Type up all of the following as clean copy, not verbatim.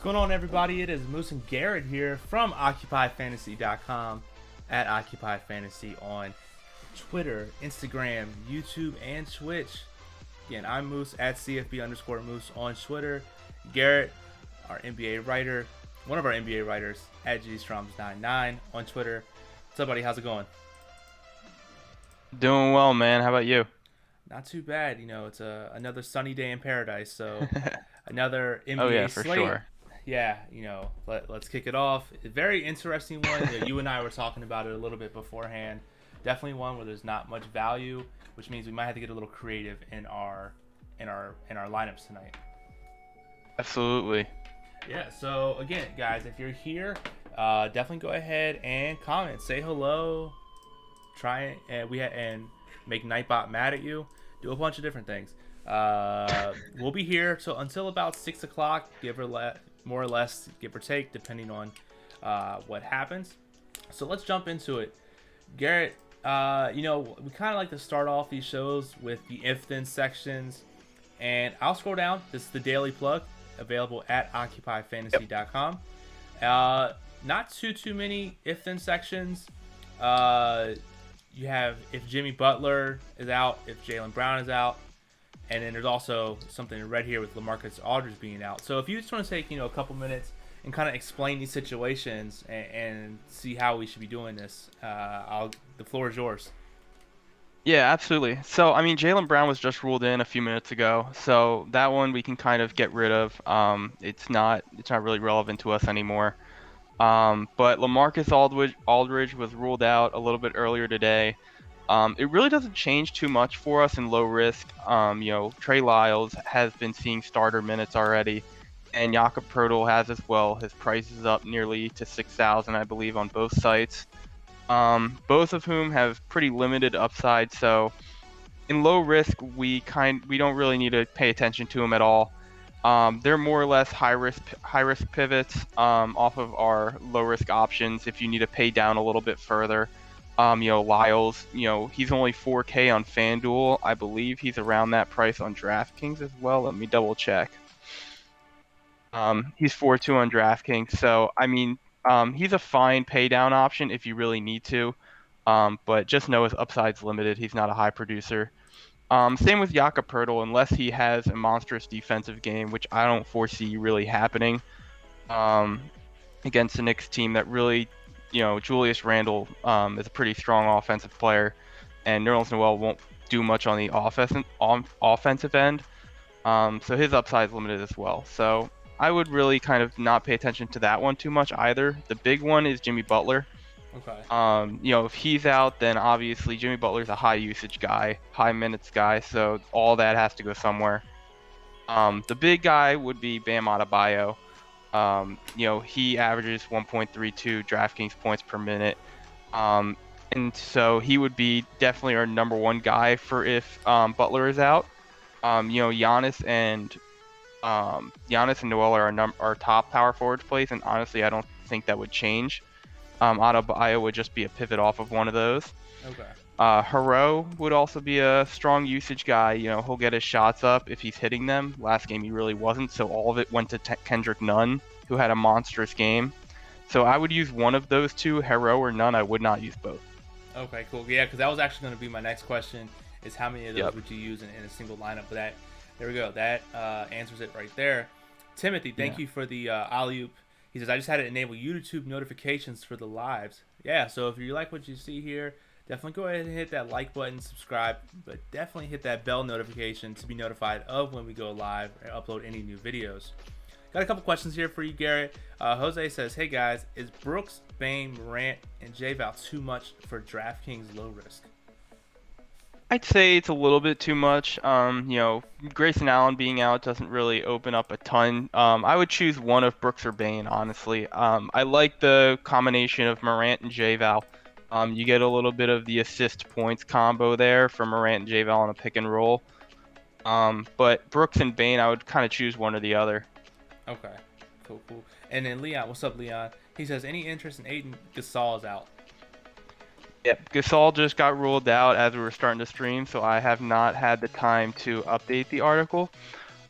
What's going on, everybody? It is Moose and Garrett here from OccupyFantasy.com at OccupyFantasy on Twitter, Instagram, YouTube, and Twitch. Again, I'm Moose at CFB_Moose on Twitter. Garrett, our NBA writer, one of our NBA writers at GStroms99 on Twitter. What's up, buddy? How's it going? Doing well, man. How about you? Not too bad. You know, it's another sunny day in paradise. So another Oh yeah, NBA for slate. sure. Yeah, let's kick it off. A very interesting one. You and I were talking about it a little bit beforehand. Definitely one where there's not much value, which means we might have to get a little creative in our lineups tonight. Absolutely. Yeah. So again, guys, if you're here, definitely go ahead and comment, say hello, try and make Nightbot mad at you. Do a bunch of different things. We'll be here until about 6 o'clock, more or less, give or take, depending on what happens. So let's jump into it. Garrett, we kind of like to start off these shows with the if-then sections, and I'll scroll down. This is the daily plug, available at OccupyFantasy.com. Not too many if-then sections. You have if Jimmy Butler is out, if Jaylen Brown is out, and then there's also something in red here with LaMarcus Aldridge being out. So if you just want to take a couple minutes and kind of explain these situations and see how we should be doing this, the floor is yours. Yeah, absolutely. So, I mean, Jaylen Brown was just ruled in a few minutes ago, so that one we can kind of get rid of. It's not really relevant to us anymore. But LaMarcus Aldridge was ruled out a little bit earlier today. It really doesn't change too much for us in low risk. Trey Lyles has been seeing starter minutes already, and Jakob Poeltl has as well. His price is up nearly to 6,000, I believe, on both sites. Both of whom have pretty limited upside. So in low risk, we don't really need to pay attention to them at all. They're more or less high risk pivots off of our low risk options. If you need to pay down a little bit further. Lyles, he's only 4K on FanDuel. I believe he's around that price on DraftKings as well. Let me double check. He's 4.2 on DraftKings. So, I mean, he's a fine pay down option if you really need to. But just know his upside's limited. He's not a high producer. Same with Jakob Poeltl, unless he has a monstrous defensive game, which I don't foresee really happening against the Knicks team that really, Julius Randle is a pretty strong offensive player, and Nerlens Noel won't do much on the offensive end. So his upside is limited as well. So I would really kind of not pay attention to that one too much either. The big one is Jimmy Butler. Okay. If he's out, then obviously Jimmy Butler's a high usage guy, high minutes guy, so all that has to go somewhere. The big guy would be Bam Adebayo. He averages 1.32 DraftKings points per minute. And so he would be definitely our number one guy for if Butler is out. Giannis and Noel are our top power forward plays, and honestly, I don't think that would change. Adebayo would just be a pivot off of one of those. Okay. Hero would also be a strong usage guy. He'll get his shots up if he's hitting them. Last game he really wasn't, so all of it went to Kendrick Nunn, who had a monstrous game. So I would use one of those two, Hero or Nunn. I would not use both. Okay, cool. Yeah, because that was actually going to be my next question, is how many of those Yep. would you use in a single lineup? But there we go. That answers it right there. Timothy, thank you for the alley-oop. He says, I just had to enable YouTube notifications for the lives. Yeah, so if you like what you see here, definitely go ahead and hit that like button, subscribe, but definitely hit that bell notification to be notified of when we go live and upload any new videos. Got a couple questions here for you, Garrett. Jose says, hey guys, is Brooks, Bane, Morant, and J-Val too much for DraftKings low risk? I'd say it's a little bit too much. Grayson Allen being out doesn't really open up a ton. I would choose one of Brooks or Bane, honestly. I like the combination of Morant and J-Val. You get a little bit of the assist points combo there for Morant and J-Val on a pick and roll. But Brooks and Bane, I would kind of choose one or the other. Okay, cool. And then Leon, what's up, Leon? He says, any interest in Aiden Gasol is out? Yep, Gasol just got ruled out as we were starting to stream, so I have not had the time to update the article.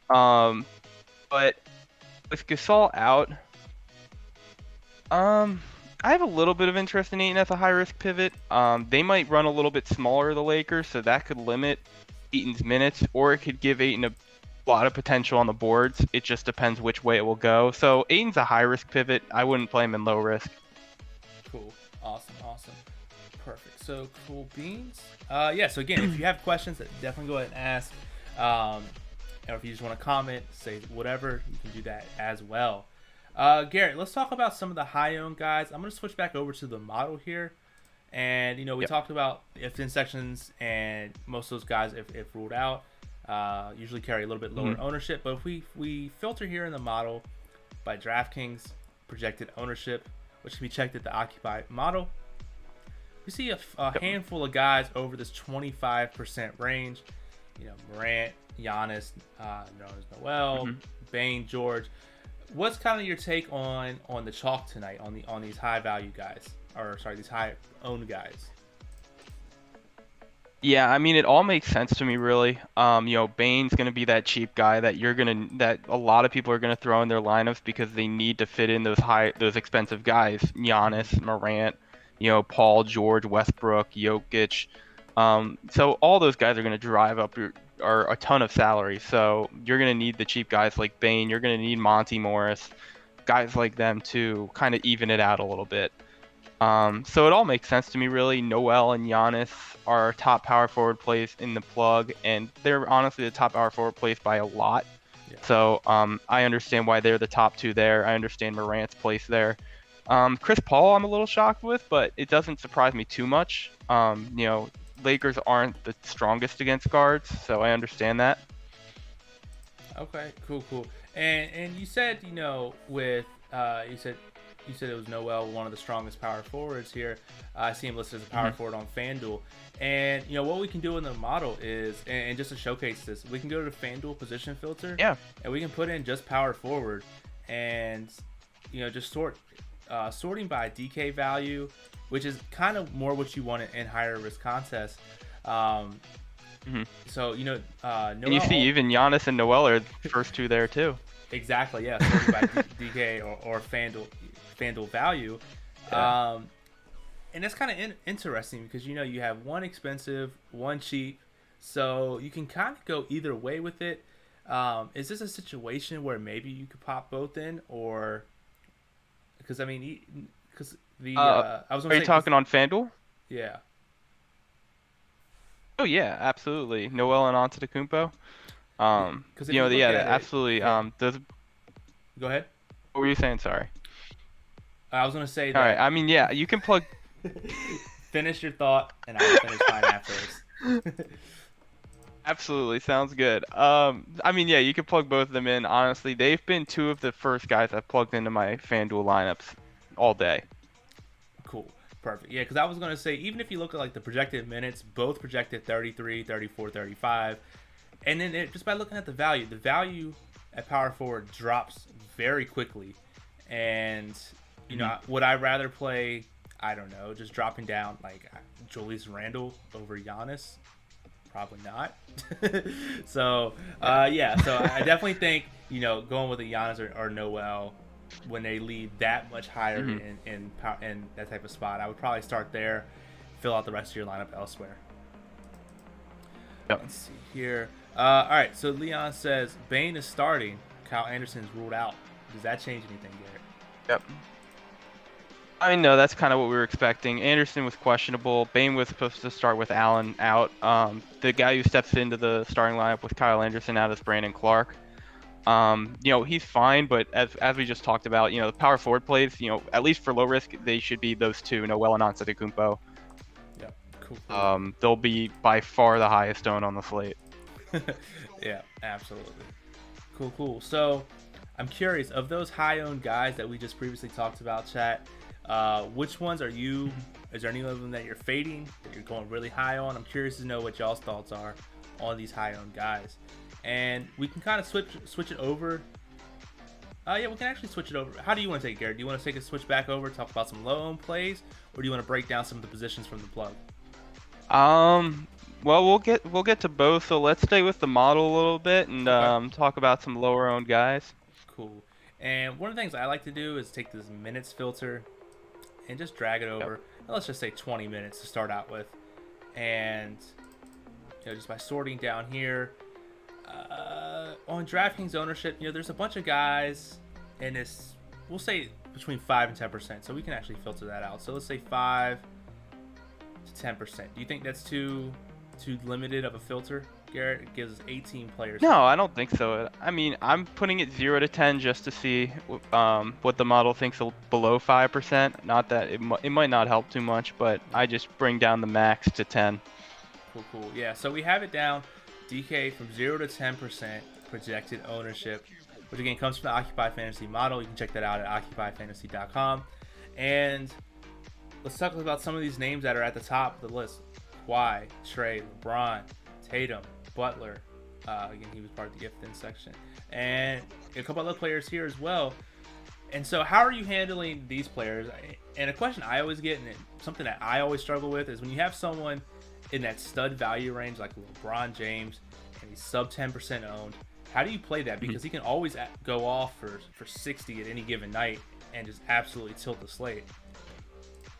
But With Gasol out, um, I have a little bit of interest in Ayton as a high risk pivot. They might run a little bit smaller, the Lakers, so that could limit Ayton's minutes, or it could give Ayton a lot of potential on the boards. It just depends which way it will go. So Ayton's a high risk pivot. I wouldn't play him in low risk. Cool. Awesome. Awesome. Perfect. So cool beans. Yeah. So again, if you have questions, definitely go ahead and ask. Or if you just want to comment, say whatever, you can do that as well. Garrett, let's talk about some of the high owned guys. I'm going to switch back over to the model here. And, we talked about if in sections, and most of those guys, if ruled out, usually carry a little bit lower ownership. But if we filter here in the model by DraftKings projected ownership, which can be checked at the Occupy model, we see a handful of guys over this 25% range. Morant, Giannis, Noel, Bane, George. What's kind of your take on the chalk tonight on these high value guys, or sorry, these high owned guys? Yeah, I mean, it all makes sense to me, really. Bane's gonna be that cheap guy that that a lot of people are gonna throw in their lineups because they need to fit in those expensive guys, Giannis, Morant, Paul George, Westbrook, Jokic. So all those guys are gonna drive up a ton of salary. So you're gonna need the cheap guys like Bane. You're gonna need Monty Morris, guys like them to kind of even it out a little bit. So it all makes sense to me, really. Noel and Giannis are top power forward plays in the plug, and they're honestly the top power forward plays by a lot. Yeah. So I understand why they're the top two there. I understand Morant's place there. Chris Paul, I'm a little shocked with, but it doesn't surprise me too much. Lakers aren't the strongest against guards, so I understand that. Okay, cool. And you said, with you said it was Noel, one of the strongest power forwards here. I see him listed as a power forward on FanDuel. And what we can do in the model is, and just to showcase this, we can go to the FanDuel position filter. Yeah. And we can put in just power forward, and just sorting by DK value, which is kind of more what you want in higher risk contests. So Noel, and you see even Giannis and Noel are the first two there too. Exactly, yeah. Sorted by DK or FanDuel value. Yeah. And that's kind of interesting because you have one expensive, one cheap, so you can kind of go either way with it. Is this a situation where maybe you could pop both in, or because I was are you talking on FanDuel? Yeah. Oh yeah, absolutely. Noel and Antetokounmpo. Absolutely. Yeah. Those. Go ahead. What were you saying? Sorry. I was gonna say that. All right. I mean, yeah, you can plug. Finish your thought, and I'll finish mine afterwards. Absolutely, sounds good. You can plug both of them in. Honestly, they've been two of the first guys I've plugged into my FanDuel lineups all day. Cool. Perfect. Yeah, because I was going to say, even if you look at like the projected minutes, both projected 33, 34, 35. And then just by looking at the value at power forward drops very quickly. And, would I rather play, I don't know, just dropping down like Julius Randle over Giannis? Probably not. So I definitely think, going with a Giannis or Noel, when they lead that much higher in that type of spot, I would probably start there, fill out the rest of your lineup elsewhere. Yep. Let's see here. All right, so Leon says Bane is starting. Kyle Anderson's ruled out. Does that change anything, Garrett? Yep. I know that's kind of what we were expecting. Anderson was questionable. Bane was supposed to start with Allen out. The guy who steps into the starting lineup with Kyle Anderson out is Brandon Clark. He's fine, but as we just talked about, the power forward plays, at least for low risk, they should be those two, Noel and Antetokounmpo. Yeah, cool. They'll be by far the highest owned on the slate. Yeah, absolutely. Cool. So, I'm curious, of those high owned guys that we just previously talked about, chat, which ones are you? Is there any of them that you're fading, that you're going really high on? I'm curious to know what y'all's thoughts are on these high owned guys. And we can kind of switch it over. We can actually switch it over. How do you want to take it, Garrett? Do you want to take a switch back over, talk about some low-owned plays, or do you want to break down some of the positions from the plug? Well, we'll get to both. So let's stay with the model a little bit and talk about some lower-owned guys. Cool. And one of the things I like to do is take this minutes filter and just drag it over. Yep. Let's just say 20 minutes to start out with. And just by sorting down here, on DraftKings ownership, there's a bunch of guys in this, we'll say between 5 and 10%. So we can actually filter that out. So let's say 5 to 10%. Do you think that's too limited of a filter, Garrett? It gives us 18 players. No, I don't think so. I mean, I'm putting it 0 to 10 just to see what the model thinks below 5%. Not that it might not help too much, but I just bring down the max to 10. Cool. Yeah, so we have it down, DK, from 0 to 10% projected ownership, which again comes from the Occupy Fantasy model. You can check that out at occupyfantasy.com. And let's talk about some of these names that are at the top of the list. Kawhi, Trey, LeBron, Tatum, Butler. Again, he was part of the gifted section. And a couple other players here as well. And so how are you handling these players? And a question I always get, and something that I always struggle with, is when you have someone in that stud value range like LeBron James and he's sub 10% owned, how do you play that? Because he can always go off for 60 at any given night and just absolutely tilt the slate.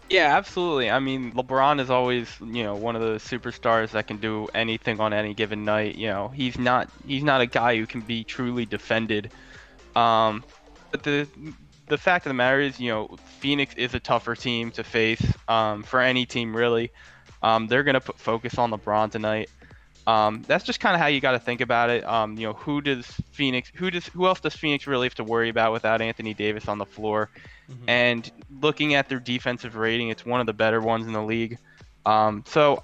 Yeah, absolutely. I mean, LeBron is always, one of the superstars that can do anything on any given night. He's not a guy who can be truly defended. But the fact of the matter is, Phoenix is a tougher team to face for any team really. They're gonna put focus on LeBron tonight. That's just kind of how you got to think about it. Who else does Phoenix really have to worry about without Anthony Davis on the floor? Mm-hmm. And looking at their defensive rating, it's one of the better ones in the league. So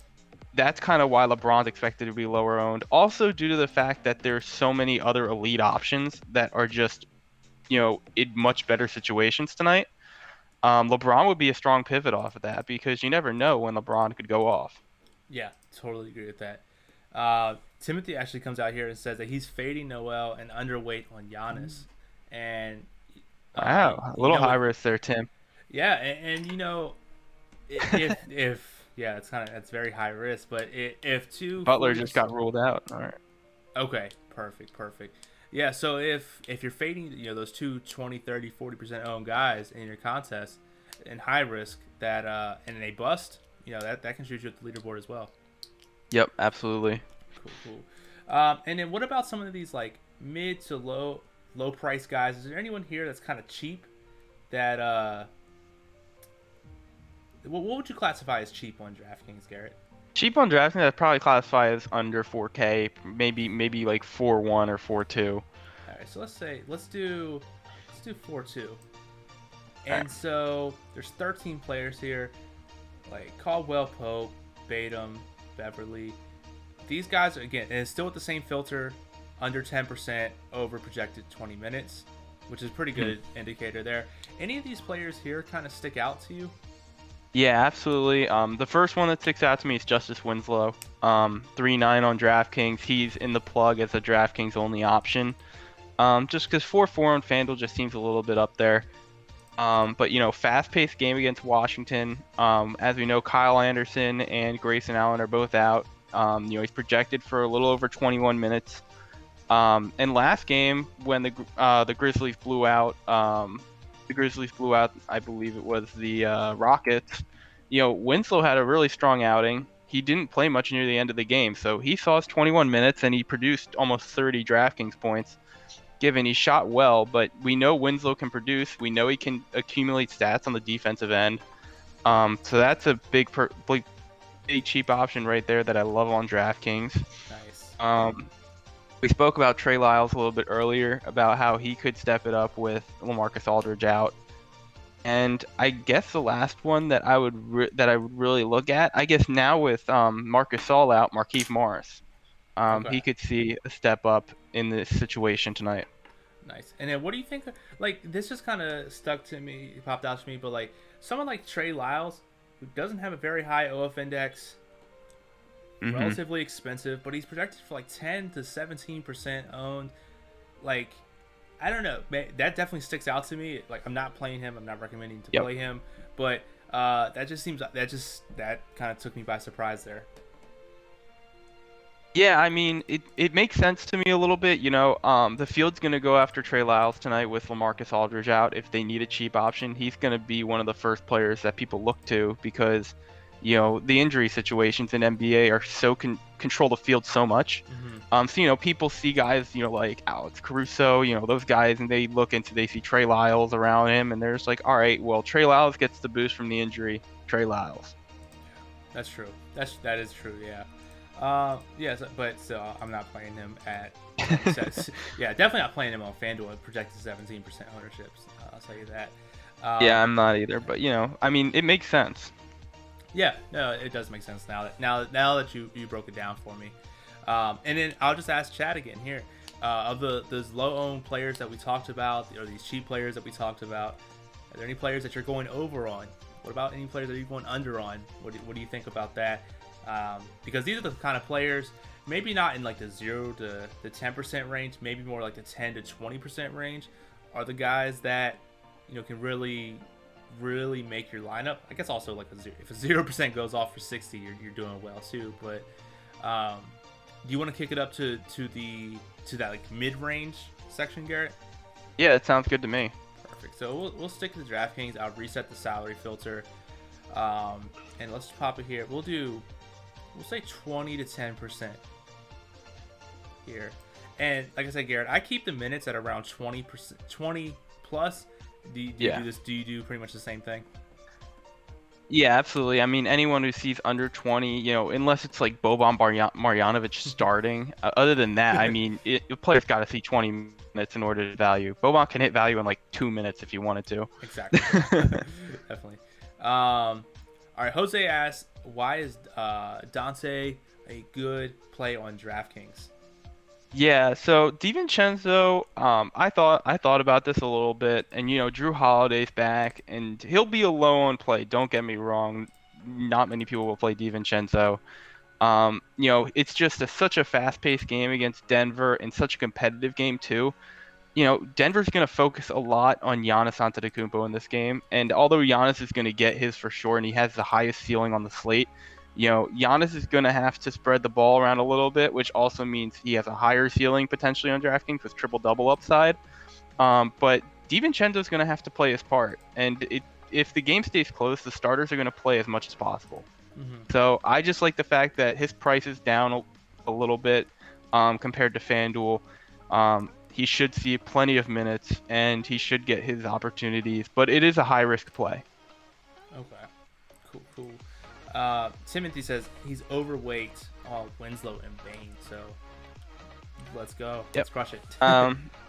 that's kind of why LeBron's expected to be lower owned. Also due to the fact that there's so many other elite options that are just, in much better situations tonight. LeBron would be a strong pivot off of that because you never know when LeBron could go off. Yeah, totally agree with that. Timothy actually comes out here and says that he's fading Noel and underweight on Giannis. And wow, a little high risk there, Tim. Yeah, and if yeah, it's very high risk. But if two Butler just got ruled out. All right. Okay, perfect. Yeah, so if you're fading, those two 20, 30, 40% owned guys in your contest in high risk that and they bust, that can shoot you at the leaderboard as well. Yep, absolutely. Cool. And then what about some of these like mid to low price guys? Is there anyone here that's kind of cheap that what would you classify as cheap on DraftKings, Garrett? Cheap on DraftKings, I'd probably classify as under 4K, maybe like 4.1 or 4.2. All right, so let's do 4.2. And so there's 13 players here, like Caldwell Pope, Batum, Beverly. These guys, again, and it's still with the same filter, under 10% over projected 20 minutes, which is a pretty good indicator there. Any of these players here kind of stick out to you? Yeah, absolutely. The first one that sticks out to me is Justice Winslow. 3.9 on DraftKings. He's in the plug as a DraftKings only option. Just because 4.4 on FanDuel just seems a little bit up there. But fast-paced game against Washington. As we know, Kyle Anderson and Grayson Allen are both out. He's projected for a little over 21 minutes. And last game when the Grizzlies blew out, I believe it was the Rockets. Winslow had a really strong outing. He didn't play much near the end of the game, so he saw his 21 minutes and he produced almost 30 DraftKings points. Given he shot well, but we know Winslow can produce. We know he can accumulate stats on the defensive end. So that's a big cheap option right there that I love on DraftKings. Nice. We spoke about Trey Lyles a little bit earlier about how he could step it up with LaMarcus Aldridge out. And I guess the last one that I would really look at, I guess now with Marcus Gasol out, Markieff Morris. He could see a step up in this situation tonight. Nice. And then what do you think? Like, this just kind of popped out to me, but like someone like Trey Lyles, who doesn't have a very high OF index, relatively expensive, but he's projected for like 10 to 17% owned. Like, I don't know. That definitely sticks out to me. Like, I'm not playing him. I'm not recommending to play him, but that kind of took me by surprise there. Yeah, I mean, it makes sense to me a little bit. The field's going to go after Trey Lyles tonight with LaMarcus Aldridge out. If they need a cheap option, he's going to be one of the first players that people look to because, the injury situations in NBA are so control the field so much. Hmm. So, people see guys, like Alex Caruso, those guys, and they see Trey Lyles around him, and they're just like, all right, well, Trey Lyles gets the boost from the injury. Trey Lyles. That's true. That is true. Yeah. Yes, but still, I'm not playing him at. Yeah, definitely not playing him on FanDuel at projected 17% ownerships. I'll tell you that. Yeah, Um, I'm not either, but I mean, it makes sense. yeah, no, it does make sense now that you broke it down for me. And then I'll just ask Chad again here. Of those low-owned players that we talked about, or these cheap players that we talked about, are there any players that you're going over on? What about any players that you're going under on? What do you think about that? Because these are the kind of players, maybe not in like the 0 to the 10% range, maybe more like the 10 to 20% range, are the guys that can really make your lineup. I guess also like if a 0% goes off for 60, you're doing well too. But do you want to kick it up to that like mid-range section, Garrett? Yeah, it sounds good to me. Perfect. So we'll stick to the DraftKings. I'll reset the salary filter, and let's pop it here. We'll say 20 to 10% here. And like I said, Garrett, I keep the minutes at around 20%, 20 plus. Do you do this? Do you do pretty much the same thing? Yeah, absolutely. I mean, anyone who sees under 20, unless it's like Boban Marjanovic starting. Other than that, I mean, a player's got to see 20 minutes in order to value. Boban can hit value in like 2 minutes if you wanted to. Exactly. Definitely. All right. Jose asks, why is Dante a good play on DraftKings? Yeah, so DiVincenzo, I thought about this a little bit, and Drew Holiday's back, and he'll be a low on play. Don't get me wrong, not many people will play DiVincenzo. It's just such a fast-paced game against Denver, and such a competitive game too. Denver's going to focus a lot on Giannis Antetokounmpo in this game, and although Giannis is going to get his for sure, and he has the highest ceiling on the slate. Giannis is going to have to spread the ball around a little bit, which also means he has a higher ceiling potentially on DraftKings with triple-double upside. But DiVincenzo is going to have to play his part. And if the game stays close, the starters are going to play as much as possible. Mm-hmm. So I just like the fact that his price is down a little bit compared to FanDuel. He should see plenty of minutes, and he should get his opportunities. But it is a high-risk play. Okay. Cool. Timothy says he's overweight on Winslow and Bain, so let's go. Yep. Let's crush it.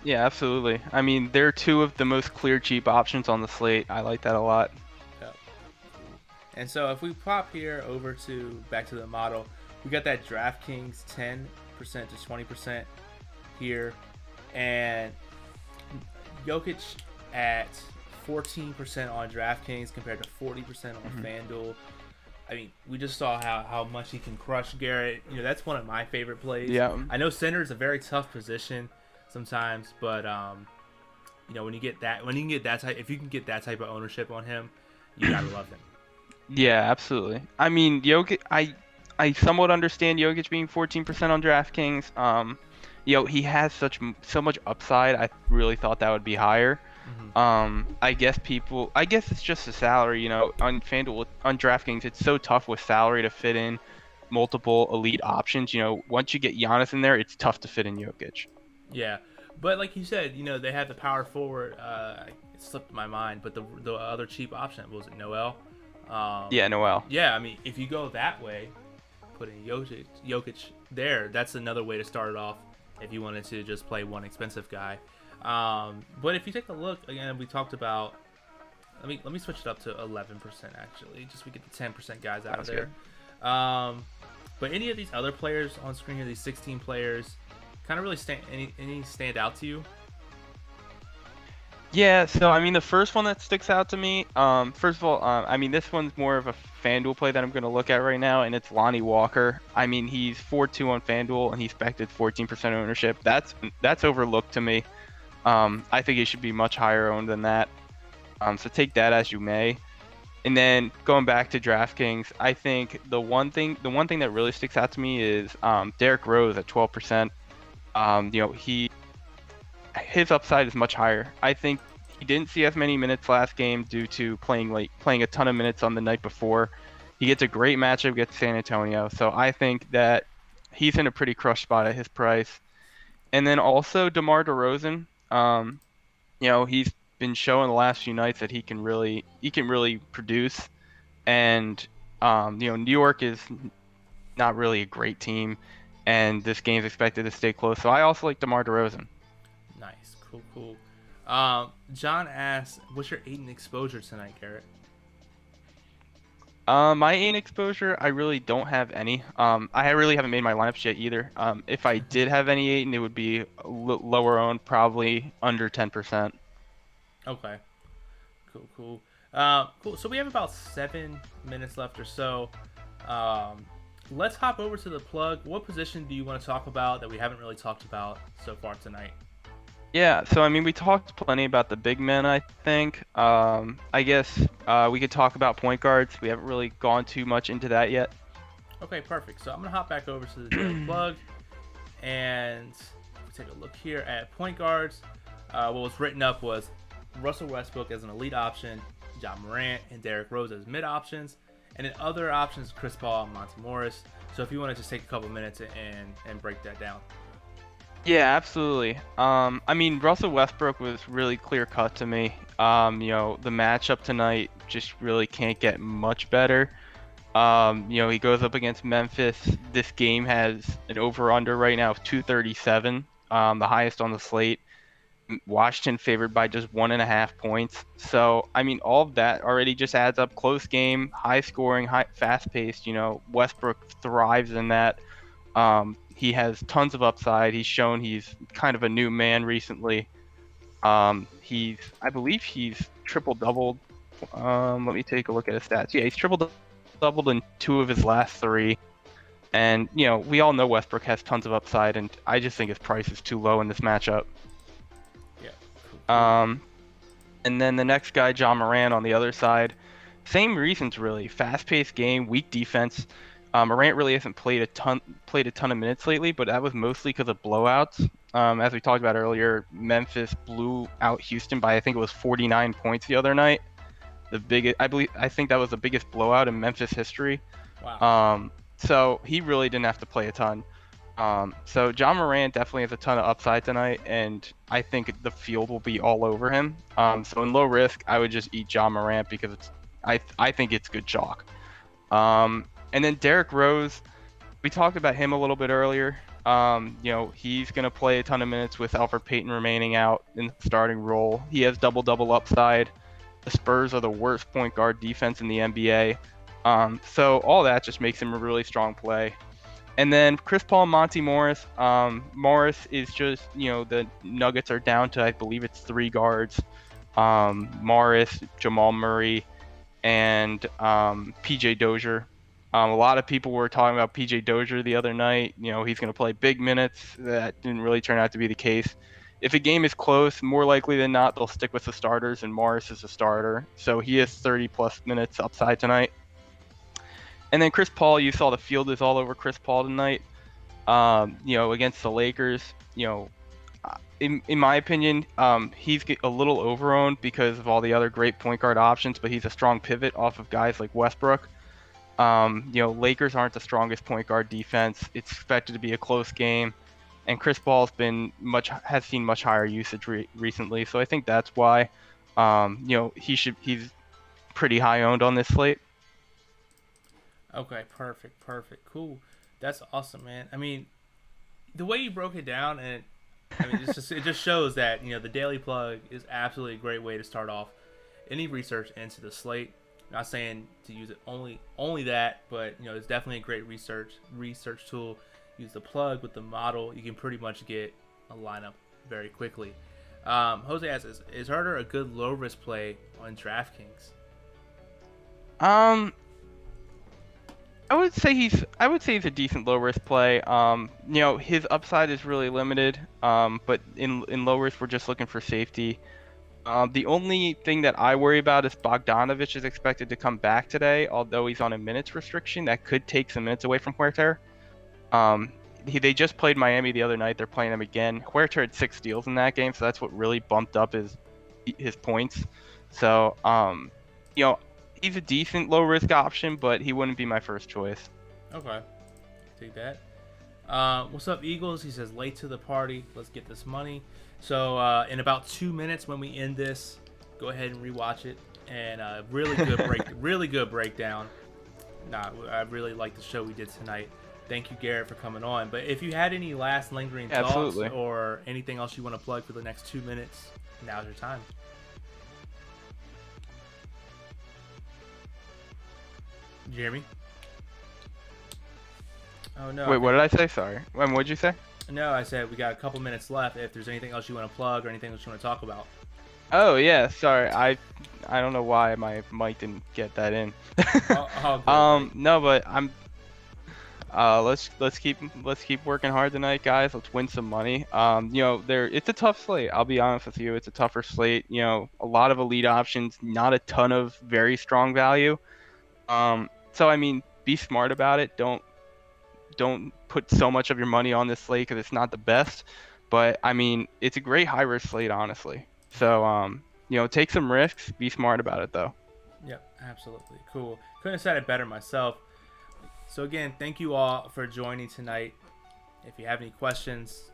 Yeah, absolutely. I mean, they're two of the most clear cheap options on the slate. I like that a lot. Yep. And so if we pop here over back to the model, we got that DraftKings 10% to 20% here, and Jokic at 14% on DraftKings compared to 40% on FanDuel. I mean, we just saw how much he can crush Garrett. That's one of my favorite plays. Yeah. I know center is a very tough position sometimes, but when you get that type, if you can get that type of ownership on him, you gotta love him. Yeah, absolutely. I mean, Jokic, I somewhat understand Jokic being 14% on DraftKings. He has so much upside. I really thought that would be higher. Mm-hmm. I guess it's just the salary. On FanDuel, on DraftKings, it's so tough with salary to fit in multiple elite options. Once you get Giannis in there, it's tough to fit in Jokic. Yeah, but like you said, they have the power forward. It slipped my mind, but the other cheap option, was it Noel? Yeah, Noel. Yeah, I mean, if you go that way, putting Jokic there, that's another way to start it off if you wanted to just play one expensive guy. But if you take a look again, we talked about. Let me switch it up to 11% actually, just so we get the 10% guys out of there. But any of these other players on screen here, these 16 players, kind of really any stand out to you? Yeah, so I mean the first one that sticks out to me, first of all, I mean this one's more of a FanDuel play that I'm going to look at right now, and it's Lonnie Walker. I mean he's 4-2 on FanDuel, and he's expected 14% ownership. That's overlooked to me. I think he should be much higher owned than that. So take that as you may. And then going back to DraftKings, I think the one thing that really sticks out to me is Derrick Rose at 12%. His upside is much higher. I think he didn't see as many minutes last game due to playing a ton of minutes on the night before. He gets a great matchup against San Antonio, so I think that he's in a pretty crush spot at his price. And then also DeMar DeRozan, he's been showing the last few nights that he can really produce. And New York is not really a great team, and this game's expected to stay close. So I also like DeMar DeRozan. Nice, cool, cool. John asks, "What's your Aiden exposure tonight, Garrett?" My aim exposure, I really don't have any. I really haven't made my lineups yet either. If I did have any Aiden, it would be lower owned, probably under 10%. Okay, cool, cool. Cool. So we have about 7 minutes left or so. Um, let's hop over to the plug. What position do you want to talk about that we haven't really talked about so far tonight? Yeah, so I mean, we talked plenty about the big men, I think. I guess we could talk about point guards. We haven't really gone too much into that yet. Okay, perfect. So I'm gonna hop back over to the daily plug, and we take a look here at point guards. What was written up was Russell Westbrook as an elite option, John Morant and Derrick Rose as mid options, and then other options Chris Paul and Monty Morris. So if you want to just take a couple minutes and break that down. Yeah, absolutely. I mean, Russell Westbrook was really clear cut to me. The matchup tonight just really can't get much better. He goes up against Memphis. This game has an over/under right now of 237, the highest on the slate. Washington favored by just 1.5 points. So, I mean, all of that already just adds up. Close game, high scoring, fast paced. Westbrook thrives in that. He has tons of upside. He's shown he's kind of a new man recently. I believe he's triple doubled. Let me take a look at his stats. Yeah, he's triple doubled in 2 of his last 3. And we all know Westbrook has tons of upside, and I just think his price is too low in this matchup. Yeah. Cool. And then the next guy, John Moran, on the other side, same reasons really. Fast-paced game, weak defense. Morant really hasn't played a ton of minutes lately, but that was mostly because of blowouts. As we talked about earlier, Memphis blew out Houston by I think it was 49 points the other night. I think that was the biggest blowout in Memphis history. Wow. So he really didn't have to play a ton. So John Morant definitely has a ton of upside tonight, and I think the field will be all over him. So in low risk, I would just eat John Morant because I think it's good chalk. And then Derrick Rose, we talked about him a little bit earlier. He's going to play a ton of minutes with Alfred Payton remaining out in the starting role. He has double-double upside. The Spurs are the worst point guard defense in the NBA. So all that just makes him a really strong play. And then Chris Paul and Monty Morris. Morris is just, the Nuggets are down to, I believe it's 3 guards. Morris, Jamal Murray, and PJ Dozier. A lot of people were talking about PJ Dozier the other night. He's going to play big minutes. That didn't really turn out to be the case. If a game is close, more likely than not, they'll stick with the starters, and Morris is a starter. So he has 30-plus minutes upside tonight. And then Chris Paul, you saw the field is all over Chris Paul tonight. Against the Lakers, in my opinion, he's a little overowned because of all the other great point guard options, but he's a strong pivot off of guys like Westbrook. Lakers aren't the strongest point guard defense. It's expected to be a close game, and Chris Paul's has seen much higher usage recently. So I think that's why, he's pretty high owned on this slate. Okay. Perfect. Perfect. Cool. That's awesome, man. I mean, the way you broke it down, and it just shows that the daily plug is absolutely a great way to start off any research into the slate. Not saying to use it only that, but it's definitely a great research tool. Use the plug with the model. You can pretty much get a lineup very quickly. Jose asks, is Herder a good low risk play on DraftKings? I would say he's a decent low risk play. His upside is really limited. But in low risk, we're just looking for safety. The only thing that I worry about is Bogdanovich is expected to come back today, although he's on a minutes restriction. That could take some minutes away from Huerter. Um, they just played Miami the other night. They're playing them again. Huerter had 6 steals in that game, so that's what really bumped up his points. So, he's a decent low risk option, but he wouldn't be my first choice. Okay, take that. What's up, Eagles? He says, late to the party. Let's get this money. So in about 2 minutes when we end this, go ahead and rewatch it. And really good breakdown. I really like the show we did tonight. Thank you, Garrett, for coming on. But if you had any last lingering thoughts Absolutely. or anything else you want to plug for the next 2 minutes, now's your time. Did you hear me? Oh, no. Wait, what did I say? Sorry. What did you say? No, I said we got a couple minutes left. If there's anything else you want to plug or anything else you want to talk about. Oh yeah, sorry. I don't know why my mic didn't get that in. Good. No, but I'm. Let's keep working hard tonight, guys. Let's win some money. It's a tough slate. I'll be honest with you, it's a tougher slate. A lot of elite options, not a ton of very strong value. So I mean, be smart about it. Don't put so much of your money on this slate because it's not the best. But I mean, it's a great high risk slate, honestly. So take some risks. Be smart about it, though. Yep, absolutely. Cool. Couldn't have said it better myself. So again, thank you all for joining tonight. If you have any questions,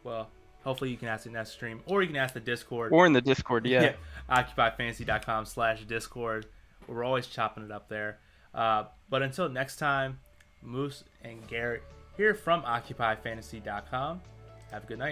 hopefully you can ask it next stream, or you can ask the Discord. Or in the Discord, yeah. occupyfantasy.com/Discord. We're always chopping it up there. But until next time, Moose and Garrett here from occupyfantasy.com. Have a good night.